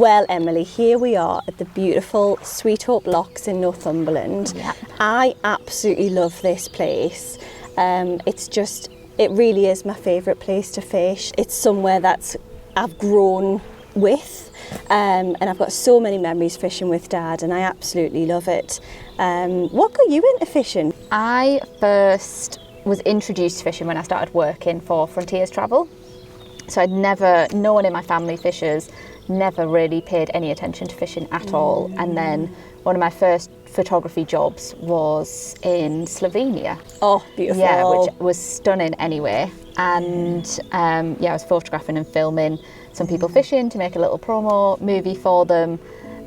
Well, Emily, here we are at the beautiful Sweet Hope Locks in Northumberland. Yep. I absolutely love this place. It really is my favourite place to fish. It's somewhere that I've grown with, and I've got so many memories fishing with Dad, and I absolutely love it. What got you into fishing? I first was introduced to fishing when I started working for Frontiers Travel. So no one in my family fishes, never really paid any attention to fishing at all. And then one of my first photography jobs was in Slovenia. Oh, beautiful. Yeah, which was stunning anyway. And I was photographing and filming some people fishing to make a little promo movie for them.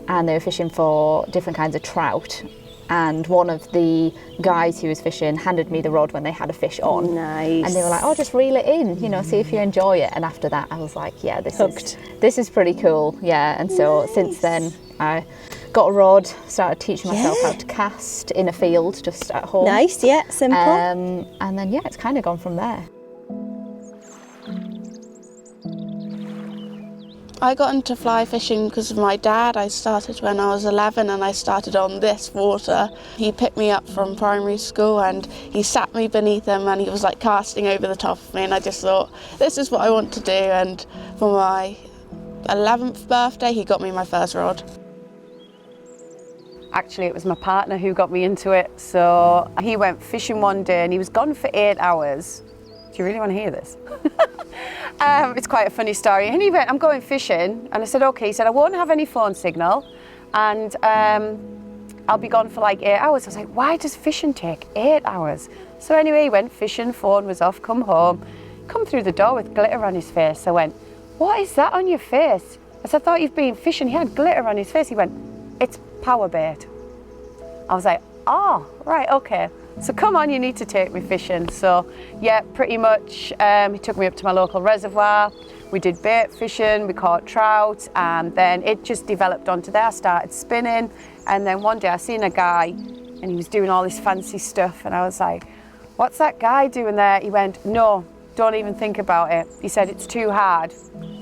And they were fishing for different kinds of trout. And one of the guys who was fishing handed me the rod when they had a fish on. Nice. And they were like, oh, just reel it in, see if you enjoy it. And after that, I was like, yeah, this is pretty cool. Yeah, and so since then, I got a rod, started teaching myself how to cast in a field just at home. Nice, yeah, simple. And then, it's kind of gone from there. I got into fly fishing because of my dad. I started when I was 11 and I started on this water. He picked me up from primary school and he sat me beneath him and he was like casting over the top of me, and I just thought, this is what I want to do. And for my 11th birthday, he got me my first rod. Actually, it was my partner who got me into it. So he went fishing one day and he was gone for 8 hours. Do you really want to hear this? It's quite a funny story. And he went, I'm going fishing. And I said, okay. He said, I won't have any phone signal. And I'll be gone for like 8 hours. I was like, why does fishing take 8 hours? So anyway, he went fishing, phone was off, come home, come through the door with glitter on his face. I went, what is that on your face? I said, I thought you've been fishing. He had glitter on his face. He went, it's power bait. I was like, oh, right, okay. So come on, you need to take me fishing. So yeah, pretty much he took me up to my local reservoir. We did bait fishing, we caught trout, and then it just developed onto there. I started spinning, and then one day I seen a guy and he was doing all this fancy stuff, and I was like, what's that guy doing there? He went, no, don't even think about it. He said, it's too hard.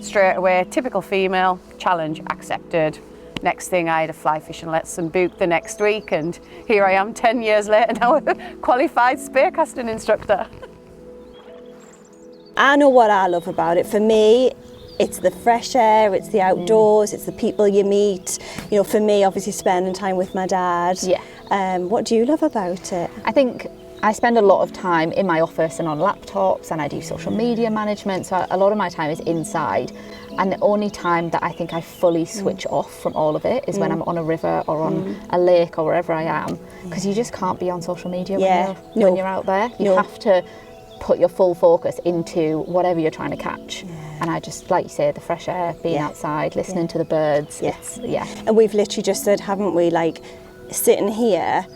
Straight away, typical female, challenge accepted. Next thing, I had a fly fishing lesson booked the next week, and here I am 10 years later now, a qualified spearcasting instructor. I know what I love about it. For me, it's the fresh air, it's the outdoors, it's the people you meet. For me, obviously spending time with my dad. Yeah. What do you love about it? I think I spend a lot of time in my office and on laptops, and I do social media management, so a lot of my time is inside. And the only time that I think I fully switch off from all of it is when I'm on a river or on a lake or wherever I am, because you just can't be on social media when you're out there. You have to put your full focus into whatever you're trying to catch. And I just, like you say, the fresh air, being outside, listening to the birds. And we've literally just said, haven't we, like, sitting here,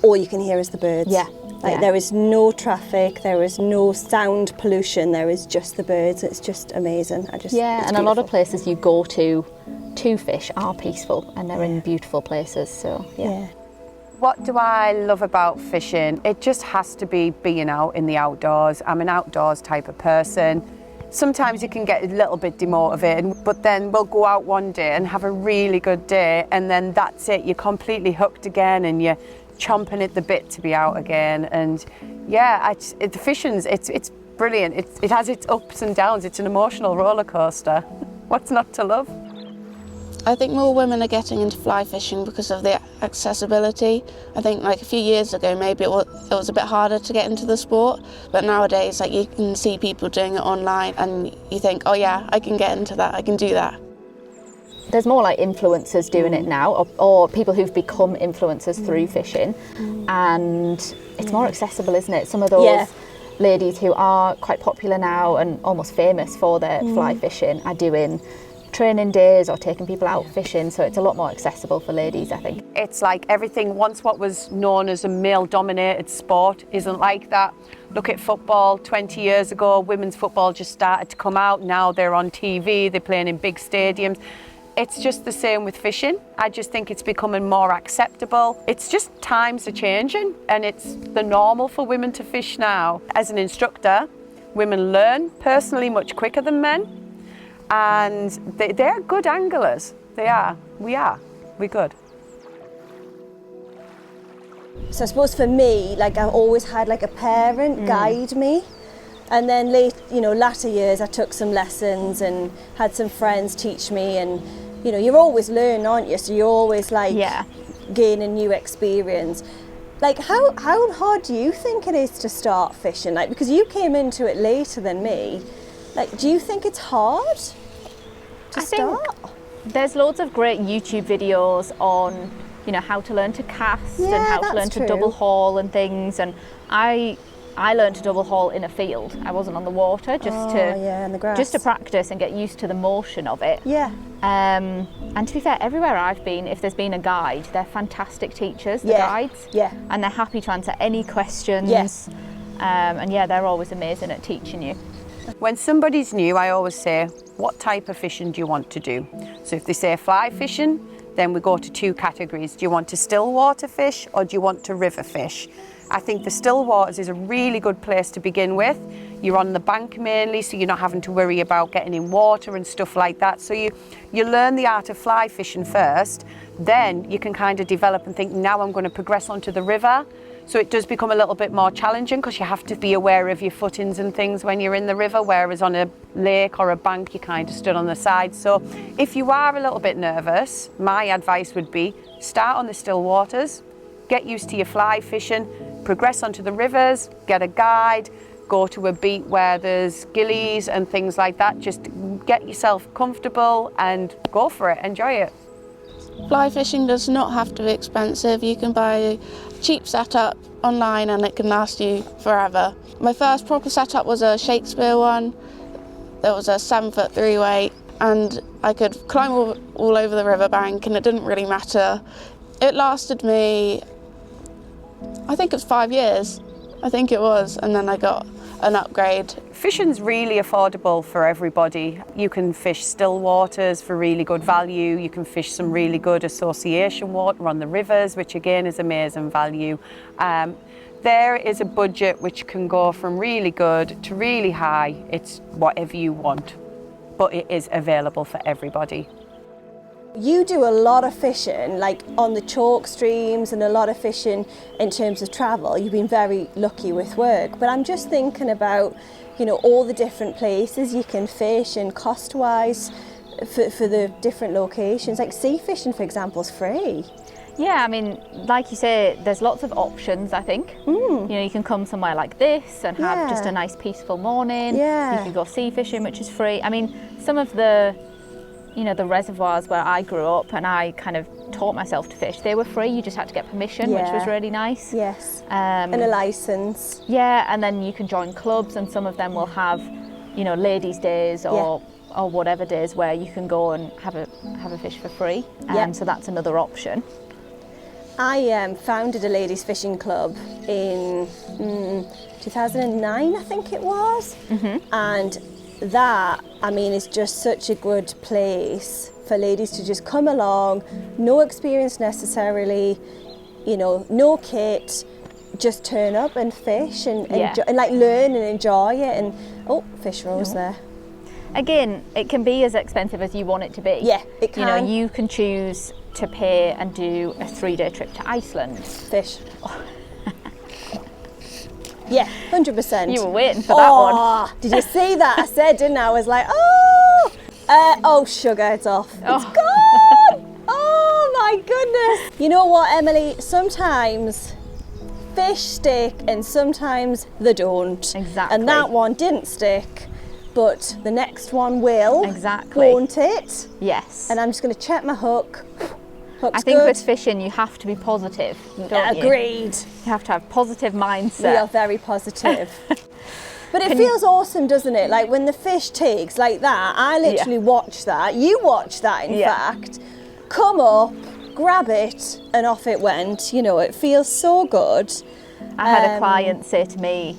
all you can hear is the birds. There is no traffic, there is no sound pollution, there is just the birds. It's just amazing. And beautiful. A lot of places you go to fish are peaceful, and they're in beautiful places. So What do I love about fishing? It just has to be being out in the outdoors. I'm an outdoors type of person. Sometimes you can get a little bit demotivated, but then we'll go out one day and have a really good day, and then that's it. You're completely hooked again, and you're chomping at the bit to be out again. And the fishing's it's brilliant. It has its ups and downs. It's an emotional roller coaster. What's not to love? I think more women are getting into fly fishing because of the accessibility. I think like a few years ago maybe it was a bit harder to get into the sport, but nowadays like you can see people doing it online and you think, oh yeah, I can get into that, I can do that. There's more like influencers doing it now, or people who've become influencers through fishing, and it's more accessible, isn't it? Some of those ladies who are quite popular now and almost famous for their fly fishing are doing training days or taking people out fishing, so it's a lot more accessible for ladies, I think. It's like everything, once what was known as a male-dominated sport isn't like that. Look at football, 20 years ago, women's football just started to come out. Now they're on TV, they're playing in big stadiums. It's just the same with fishing. I just think it's becoming more acceptable. It's just times are changing, and it's the normal for women to fish now. As an instructor, women learn personally much quicker than men, and they're good anglers. They are. We're good. So I suppose for me, like I've always had like a parent guide me. And then latter years I took some lessons and had some friends teach me, and you're always learning, aren't you? So you're always like gaining new experience. Like how hard do you think it is to start fishing? Like, because you came into it later than me, like do you think it's hard to start? There's loads of great YouTube videos on how to learn to cast and how to learn to double haul and things, and I learned to double haul in a field. I wasn't on the water, in the grass. Just to practice and get used to the motion of it. Yeah. And to be fair, everywhere I've been, if there's been a guide, they're fantastic teachers, the guides. Yeah. And they're happy to answer any questions. Yes. And they're always amazing at teaching you. When somebody's new, I always say, what type of fishing do you want to do? So if they say fly fishing, then we go to 2 categories. Do you want to still water fish or do you want to river fish? I think the still waters is a really good place to begin with. You're on the bank mainly, so you're not having to worry about getting in water and stuff like that. So you learn the art of fly fishing first, then you can kind of develop and think, now I'm going to progress onto the river. So it does become a little bit more challenging because you have to be aware of your footings and things when you're in the river, whereas on a lake or a bank, you kind of stood on the side. So if you are a little bit nervous, my advice would be start on the still waters, get used to your fly fishing, progress onto the rivers, get a guide, go to a beat where there's gillies and things like that. Just get yourself comfortable and go for it, enjoy it. Fly fishing does not have to be expensive. You can buy a cheap setup online and it can last you forever. My first proper setup was a Shakespeare one. There was a 7-foot 3-weight and I could climb all over the riverbank and it didn't really matter. It lasted me, I think it was 5 years. I think it was, and then I got an upgrade. Fishing's really affordable for everybody. You can fish still waters for really good value. You can fish some really good association water on the rivers, which again is amazing value. There is a budget which can go from really good to really high. It's whatever you want, but it is available for everybody. You do a lot of fishing, like on the chalk streams, and a lot of fishing in terms of travel. You've been very lucky with work, but I'm just thinking about, all the different places you can fish and cost-wise for the different locations. Like sea fishing, for example, is free. Yeah, I mean, like you say, there's lots of options, I think. You can come somewhere like this and have just a nice peaceful morning. Yeah. You can go sea fishing, which is free. I mean, some of the the reservoirs where I grew up and I kind of taught myself to fish, they were free. You just had to get permission, which was really nice. Yes. And a licence. Yeah, and then you can join clubs, and some of them will have, ladies' days or whatever days where you can go and have a fish for free. So that's another option. I founded a ladies' fishing club in 2009, I think it was, and that, I mean, is just such a good place for ladies to just come along, no experience necessarily, no kit, just turn up and fish and enjoy, and like learn and enjoy it. And fish rose there. Again, it can be as expensive as you want it to be. Yeah, it can. You can choose to pay and do a 3-day trip to Iceland. Fish. Yeah, 100%. You were waiting for that one. Did you see that? I said, didn't I? I was like, sugar, it's off. It's gone. Oh my goodness. You know what, Emily? Sometimes fish stick and sometimes they don't. Exactly. And that one didn't stick, but the next one will. Exactly. Won't it? Yes. And I'm just going to check my hook. I think with fishing you have to be positive, don't you? Agreed. You have to have positive mindset. We are very positive. But it feels awesome, doesn't it? Like when the fish takes like that, I literally watch that. You watch that, in fact. Come up, grab it, and off it went. It feels so good. I had a client say to me,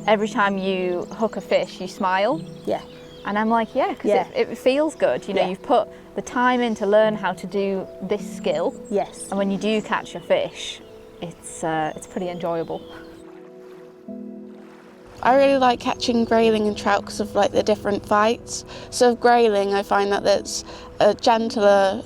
every time you hook a fish, you smile. Yeah. And I'm like, because it feels good. You've put the time in to learn how to do this skill. Yes. And when you do catch a fish, it's pretty enjoyable. I really like catching grayling and trout because of like the different fights. So with grayling, I find that there's a gentler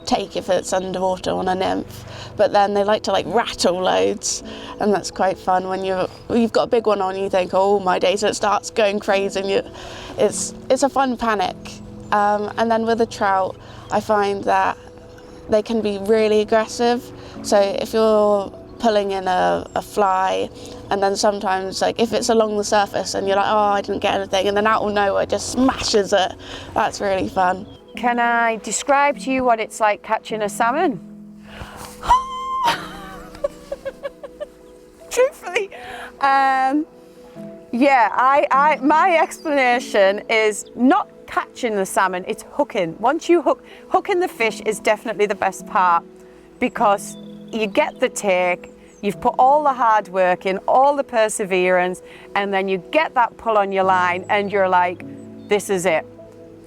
take if it's underwater on a nymph, but then they like to like rattle loads, and that's quite fun when you've got a big one on. You think, oh my days, it starts going crazy, and it's a fun panic. And then with a trout, I find that they can be really aggressive. So if you're pulling in a fly, and then sometimes like if it's along the surface and you're like, oh, I didn't get anything, and then out of nowhere just smashes it, that's really fun. Can I describe to you what it's like catching a salmon? Truthfully, my explanation is not catching the salmon, it's hooking. Once you hooking the fish is definitely the best part, because you get the take, you've put all the hard work in, all the perseverance, and then you get that pull on your line and you're like, this is it,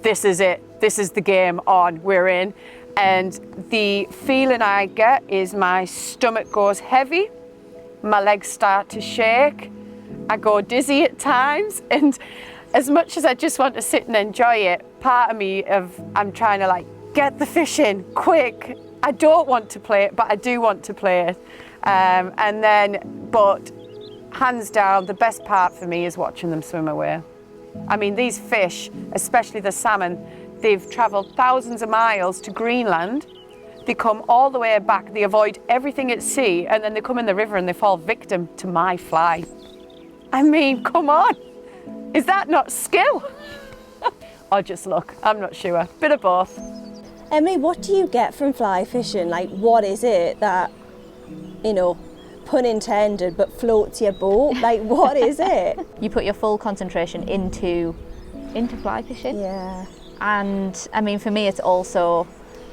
this is it, this is the game on, we're in. And the feeling I get is my stomach goes heavy, my legs start to shake, I go dizzy at times, and as much as I just want to sit and enjoy it, part of me I'm trying to like get the fish in quick. I don't want to play it, but I do want to play it. But hands down, the best part for me is watching them swim away. I mean, these fish, especially the salmon, they've travelled thousands of miles to Greenland. They come all the way back, they avoid everything at sea, and then they come in the river and they fall victim to my fly. I mean, come on. Is that not skill? Or just luck? I'm not sure. Bit of both. Emily, what do you get from fly fishing? Like, what is it that, you know, pun intended, but floats your boat? Like, what is it? You put your full concentration into fly fishing. Yeah. And I mean, for me, it's also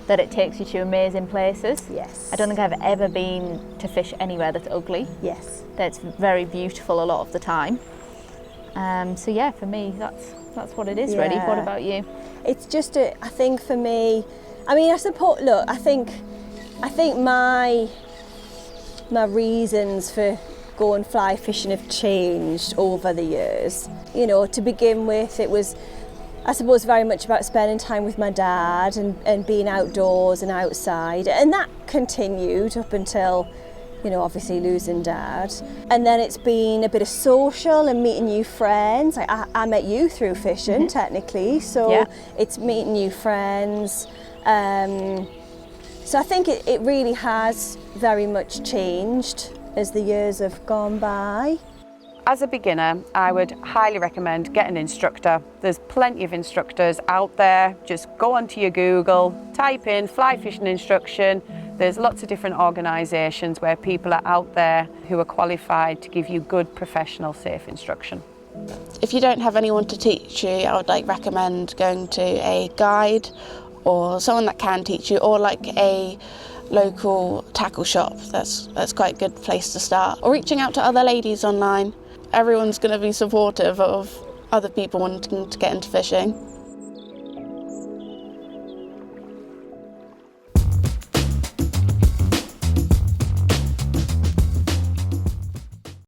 that it takes you to amazing places. Yes. I don't think I've ever been to fish anywhere that's ugly. Yes. That's very beautiful a lot of the time. So yeah, for me, that's what it is, really. What about you? It's just I think for me, I mean, I suppose, look, I think my reasons for going fly fishing have changed over the years. You know, to begin with, it was, I suppose, very much about spending time with my dad and being outdoors and outside, and that continued up until, you know, obviously losing dad. And then it's been a bit of social and meeting new friends. Like I met you through fishing, technically, so it's meeting new friends. So I think it really has very much changed as the years have gone by. As a beginner, I would highly recommend getting an instructor. There's plenty of instructors out there. Just go onto your Google, type in fly fishing instruction. There's lots of different organisations where people are out there who are qualified to give you good, professional, safe instruction. If you don't have anyone to teach you, I would recommend going to a guide or someone that can teach you, or like a local tackle shop. That's quite a good place to start. Or reaching out to other ladies online. Everyone's going to be supportive of other people wanting to get into fishing.